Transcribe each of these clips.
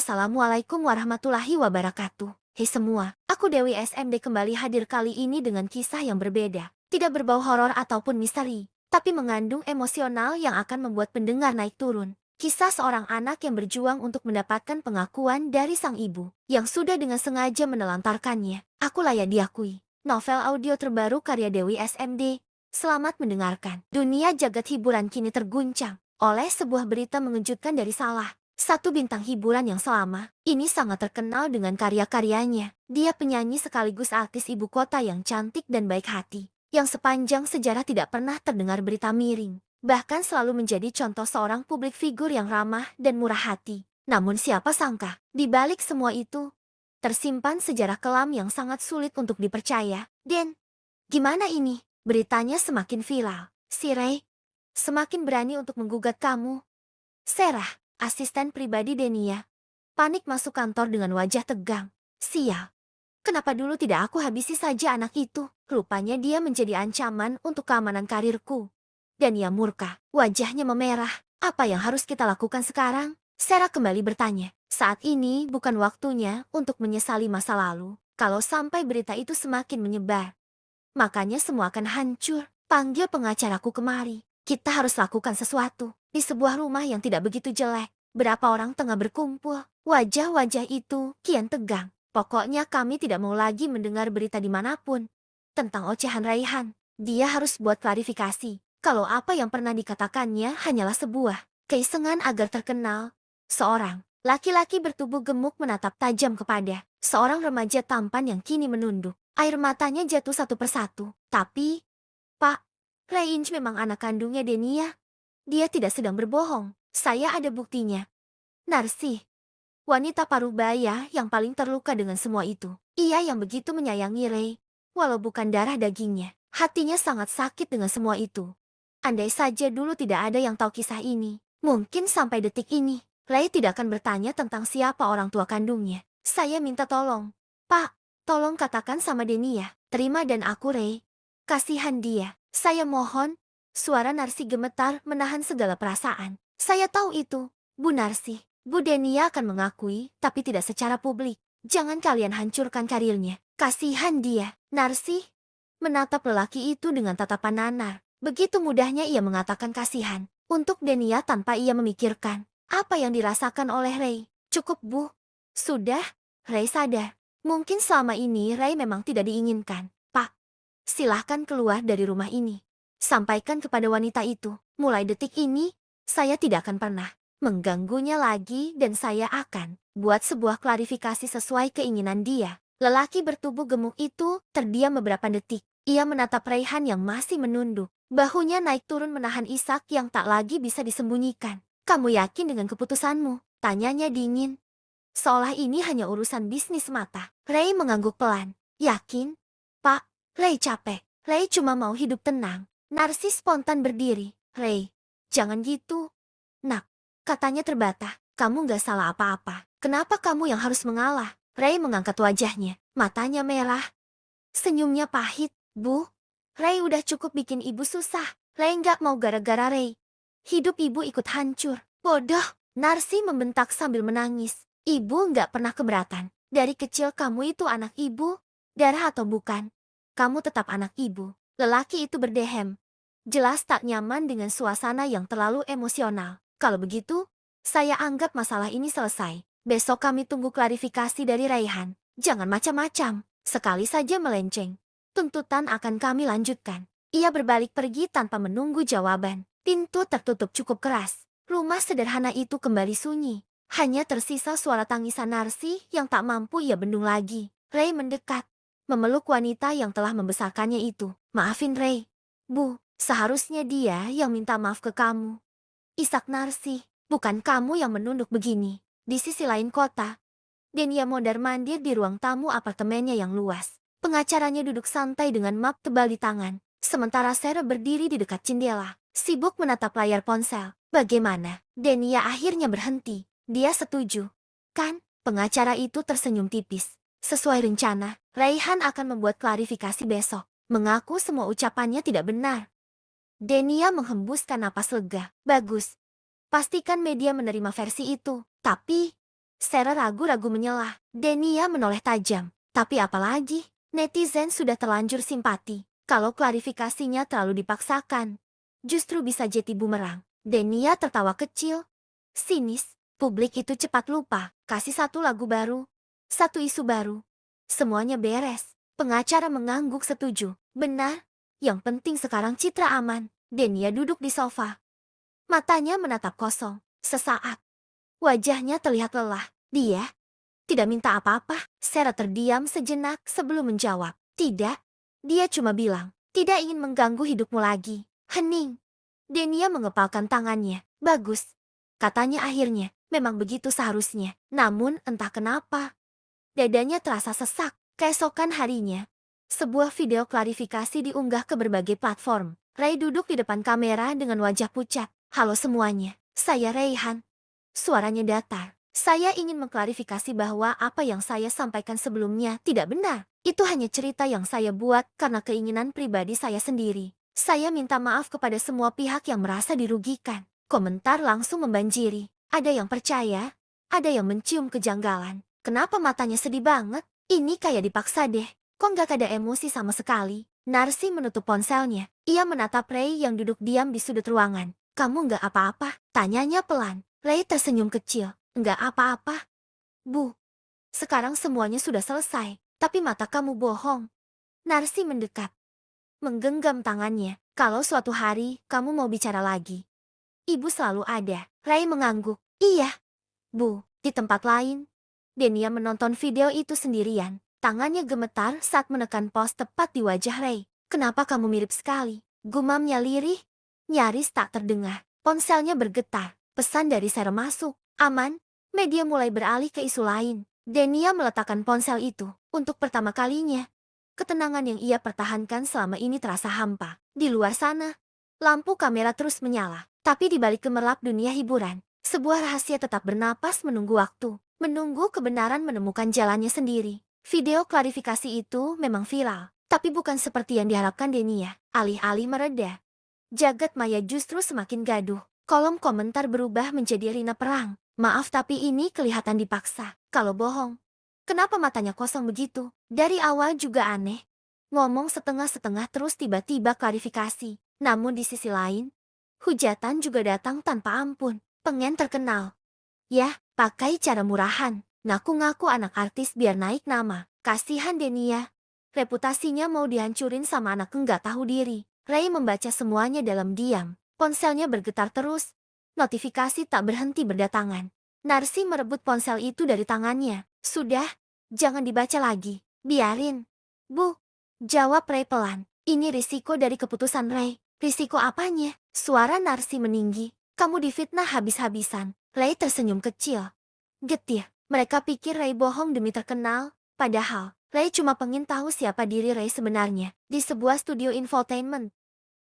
Assalamualaikum warahmatullahi wabarakatuh. Hei semua, aku Dewi SMD kembali hadir kali ini dengan kisah yang berbeda. Tidak berbau horor ataupun misteri, tapi mengandung emosional yang akan membuat pendengar naik turun. Kisah seorang anak yang berjuang untuk mendapatkan pengakuan dari sang ibu, yang sudah dengan sengaja menelantarkannya. Aku layak diakui. Novel audio terbaru karya Dewi SMD. Selamat mendengarkan. Dunia jagat hiburan kini terguncang oleh sebuah berita mengejutkan dari Salah. Satu bintang hiburan yang selama ini sangat terkenal dengan karya-karyanya. Dia penyanyi sekaligus artis ibu kota yang cantik dan baik hati, yang sepanjang sejarah tidak pernah terdengar berita miring. Bahkan selalu menjadi contoh seorang publik figur yang ramah dan murah hati. Namun siapa sangka, di balik semua itu, tersimpan sejarah kelam yang sangat sulit untuk dipercaya. Dan, gimana ini? Beritanya semakin viral. Si Ray semakin berani untuk menggugat kamu. Serah, asisten pribadi Denia, panik masuk kantor dengan wajah tegang. Sial, kenapa dulu tidak aku habisi saja anak itu? Rupanya dia menjadi ancaman untuk keamanan karirku. Dan ia murka, wajahnya memerah. Apa yang harus kita lakukan sekarang? Sarah kembali bertanya. Saat ini bukan waktunya untuk menyesali masa lalu. Kalau sampai berita itu semakin menyebar, makanya semua akan hancur. Panggil pengacaraku kemari. Kita harus lakukan sesuatu. Di sebuah rumah yang tidak begitu jelek, berapa orang tengah berkumpul. Wajah-wajah itu kian tegang. Pokoknya kami tidak mau lagi mendengar berita dimanapun tentang ocehan Raihan. Dia harus buat klarifikasi. Kalau apa yang pernah dikatakannya hanyalah sebuah keisengan agar terkenal. Seorang laki-laki bertubuh gemuk menatap tajam kepada seorang remaja tampan yang kini menunduk. Air matanya jatuh satu persatu. Tapi, Pak, Range memang anak kandungnya Denia. Dia tidak sedang berbohong. Saya ada buktinya. Narsih, wanita paruh baya yang paling terluka dengan semua itu. Ia yang begitu menyayangi Ray. Walau bukan darah dagingnya, hatinya sangat sakit dengan semua itu. Andai saja dulu tidak ada yang tahu kisah ini, mungkin sampai detik ini, Ray tidak akan bertanya tentang siapa orang tua kandungnya. Saya minta tolong. Pak, tolong katakan sama Denia. Terima dan aku Ray. Kasihan dia. Saya mohon. Suara Narsi gemetar menahan segala perasaan. Saya tahu itu, Bu Narsi. Bu Denia akan mengakui, tapi tidak secara publik. Jangan kalian hancurkan karirnya. Kasihan dia. Narsi menatap lelaki itu dengan tatapan nanar. Begitu mudahnya ia mengatakan kasihan untuk Denia tanpa ia memikirkan apa yang dirasakan oleh Ray. Cukup, Bu. Sudah, Ray sadar. Mungkin selama ini Ray memang tidak diinginkan. Pak, silahkan keluar dari rumah ini. Sampaikan kepada wanita itu, mulai detik ini, saya tidak akan pernah mengganggunya lagi dan saya akan buat sebuah klarifikasi sesuai keinginan dia. Lelaki bertubuh gemuk itu terdiam beberapa detik. Ia menatap Raihan yang masih menunduk. Bahunya naik turun menahan isak yang tak lagi bisa disembunyikan. Kamu yakin dengan keputusanmu? Tanyanya dingin. Seolah ini hanya urusan bisnis mata. Ray mengangguk pelan. Yakin? Pak, Ray capek. Ray cuma mau hidup tenang. Narsis spontan berdiri. Ray, jangan gitu. Nak, katanya terbata. Kamu gak salah apa-apa. Kenapa kamu yang harus mengalah? Ray mengangkat wajahnya. Matanya merah. Senyumnya pahit. Bu, Ray udah cukup bikin ibu susah. Ray gak mau gara-gara Ray hidup ibu ikut hancur. Bodoh. Narsi membentak sambil menangis. Ibu gak pernah keberatan. Dari kecil kamu itu anak ibu. Darah atau bukan, kamu tetap anak ibu. Lelaki itu berdehem. Jelas tak nyaman dengan suasana yang terlalu emosional. Kalau begitu, saya anggap masalah ini selesai. Besok kami tunggu klarifikasi dari Raihan. Jangan macam-macam. Sekali saja melenceng, tuntutan akan kami lanjutkan. Ia berbalik pergi tanpa menunggu jawaban. Pintu tertutup cukup keras. Rumah sederhana itu kembali sunyi. Hanya tersisa suara tangisan Narsi yang tak mampu ia bendung lagi. Ray mendekat, memeluk wanita yang telah membesarkannya itu. Maafin Ray. Bu, seharusnya dia yang minta maaf ke kamu. Isak Narsi, bukan kamu yang menunduk begini. Di sisi lain kota, Denia mondar-mandir di ruang tamu apartemennya yang luas. Pengacaranya duduk santai dengan map tebal di tangan. Sementara Sarah berdiri di dekat jendela, sibuk menatap layar ponsel. Bagaimana? Denia akhirnya berhenti. Dia setuju. Kan? Pengacara itu tersenyum tipis. Sesuai rencana, Raihan akan membuat klarifikasi besok. Mengaku semua ucapannya tidak benar. Denia menghembuskan napas lega. Bagus. Pastikan media menerima versi itu. Tapi, Sarah ragu-ragu menyelah. Denia menoleh tajam. Tapi apalagi? Netizen sudah terlanjur simpati. Kalau klarifikasinya terlalu dipaksakan, justru bisa jadi bumerang. Denia tertawa kecil. Sinis, publik itu cepat lupa. Kasih satu lagu baru, satu isu baru. Semuanya beres. Pengacara mengangguk setuju. Benar, yang penting sekarang Citra aman. Denia duduk di sofa. Matanya menatap kosong. Sesaat, wajahnya terlihat lelah. Dia tidak minta apa-apa. Sarah terdiam sejenak sebelum menjawab. Tidak, dia cuma bilang, tidak ingin mengganggu hidupmu lagi. Hening. Denia mengepalkan tangannya. Bagus, katanya akhirnya. Memang begitu seharusnya. Namun entah kenapa, dadanya terasa sesak. Keesokan harinya, sebuah video klarifikasi diunggah ke berbagai platform. Ray duduk di depan kamera dengan wajah pucat. Halo semuanya, saya Raihan. Suaranya datar. Saya ingin mengklarifikasi bahwa apa yang saya sampaikan sebelumnya tidak benar. Itu hanya cerita yang saya buat karena keinginan pribadi saya sendiri. Saya minta maaf kepada semua pihak yang merasa dirugikan. Komentar langsung membanjiri. Ada yang percaya, ada yang mencium kejanggalan. Kenapa matanya sedih banget? Ini kayak dipaksa deh. Kok nggak ada emosi sama sekali? Narsi menutup ponselnya. Ia menatap Ray yang duduk diam di sudut ruangan. Kamu nggak apa-apa? Tanyanya pelan. Ray tersenyum kecil. Nggak apa-apa. Bu, sekarang semuanya sudah selesai. Tapi mata kamu bohong. Narsi mendekat, menggenggam tangannya. Kalau suatu hari kamu mau bicara lagi, ibu selalu ada. Ray mengangguk. Iya, Bu. Di tempat lain, Denia menonton video itu sendirian. Tangannya gemetar saat menekan pos tepat di wajah Ray. Kenapa kamu mirip sekali? Gumamnya lirih, nyaris tak terdengar. Ponselnya bergetar. Pesan dari Sarah masuk. Aman. Media mulai beralih ke isu lain. Denia meletakkan ponsel itu. Untuk pertama kalinya, ketenangan yang ia pertahankan selama ini terasa hampa. Di luar sana, lampu kamera terus menyala. Tapi di balik gemerlap dunia hiburan, sebuah rahasia tetap bernapas menunggu waktu. Menunggu kebenaran menemukan jalannya sendiri. Video klarifikasi itu memang viral. Tapi bukan seperti yang diharapkan Denia. Alih-alih mereda, jagat maya justru semakin gaduh. Kolom komentar berubah menjadi arena perang. Maaf tapi ini kelihatan dipaksa. Kalau bohong, kenapa matanya kosong begitu? Dari awal juga aneh. Ngomong setengah-setengah terus tiba-tiba klarifikasi. Namun di sisi lain, hujatan juga datang tanpa ampun. Pengen terkenal. Yah, pakai cara murahan. Ngaku-ngaku anak artis biar naik nama. Kasihan Denia. Reputasinya mau dihancurin sama anak enggak tahu diri. Ray membaca semuanya dalam diam. Ponselnya bergetar terus. Notifikasi tak berhenti berdatangan. Narsi merebut ponsel itu dari tangannya. Sudah, jangan dibaca lagi. Biarin. Bu, jawab Ray pelan. Ini risiko dari keputusan Ray. Risiko apanya? Suara Narsi meninggi. Kamu difitnah habis-habisan. Ray tersenyum kecil. Getir. Mereka pikir Ray bohong demi terkenal. Padahal, Ray cuma pengen tahu siapa diri Ray sebenarnya. Di sebuah studio infotainment,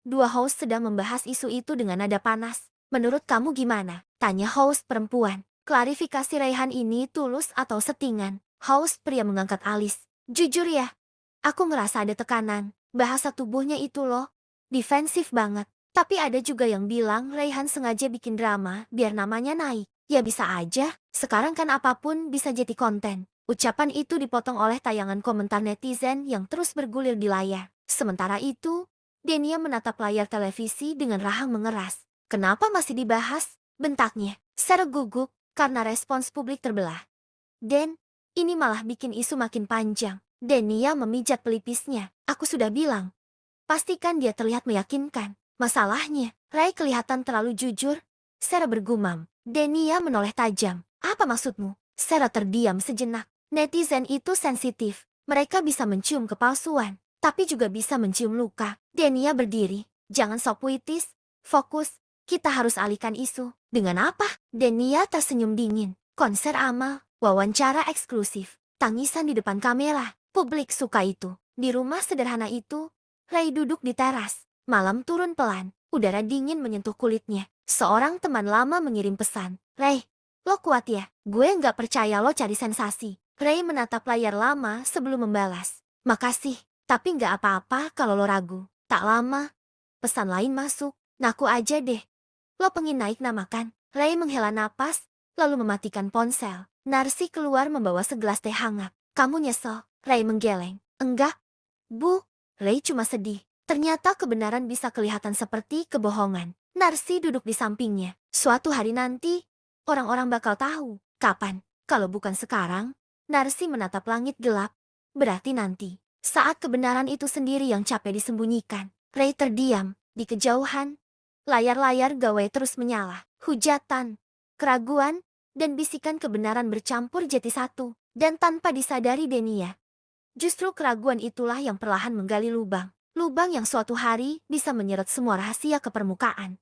dua host sedang membahas isu itu dengan nada panas. Menurut kamu gimana? Tanya host perempuan. Klarifikasi Raihan ini tulus atau settingan? Host pria mengangkat alis. Jujur ya, aku ngerasa ada tekanan. Bahasa tubuhnya itu loh, defensif banget. Tapi ada juga yang bilang Raihan sengaja bikin drama biar namanya naik. Ya bisa aja, sekarang kan apapun bisa jadi konten. Ucapan itu dipotong oleh tayangan komentar netizen yang terus bergulir di layar. Sementara itu, Denia menatap layar televisi dengan rahang mengeras. Kenapa masih dibahas? Bentaknya. Sarah gugup karena respons publik terbelah. Dan, ini malah bikin isu makin panjang. Denia memijat pelipisnya. Aku sudah bilang, pastikan dia terlihat meyakinkan. Masalahnya, Ray kelihatan terlalu jujur. Sarah bergumam. Denia menoleh tajam. Apa maksudmu? Sarah terdiam sejenak. Netizen itu sensitif. Mereka bisa mencium kepalsuan, tapi juga bisa mencium luka. Denia berdiri. Jangan sok puitis. Fokus. Kita harus alihkan isu. Dengan apa? Denia tersenyum dingin. Konser amal. Wawancara eksklusif. Tangisan di depan kamera. Publik suka itu. Di rumah sederhana itu, Ray duduk di teras. Malam turun pelan, udara dingin menyentuh kulitnya. Seorang teman lama mengirim pesan. Ray, lo kuat ya? Gue nggak percaya lo cari sensasi. Ray menatap layar lama sebelum membalas. Makasih, tapi nggak apa-apa kalau lo ragu. Tak lama, pesan lain masuk. Ngaku aja deh. Lo pengen naik nama kan? Ray menghela napas, lalu mematikan ponsel. Narsi keluar membawa segelas teh hangat. Kamu nyesel? Ray menggeleng. Enggak, Bu. Ray cuma sedih. Ternyata kebenaran bisa kelihatan seperti kebohongan. Narsi duduk di sampingnya. Suatu hari nanti, orang-orang bakal tahu. Kapan? Kalau bukan sekarang. Narsi menatap langit gelap. Berarti nanti. Saat kebenaran itu sendiri yang capek disembunyikan. Ray terdiam. Di kejauhan, layar-layar gawai terus menyala. Hujatan, keraguan, dan bisikan kebenaran bercampur jadi satu. Dan tanpa disadari Denia, justru keraguan itulah yang perlahan menggali lubang. Lubang yang suatu hari bisa menyeret semua rahasia ke permukaan.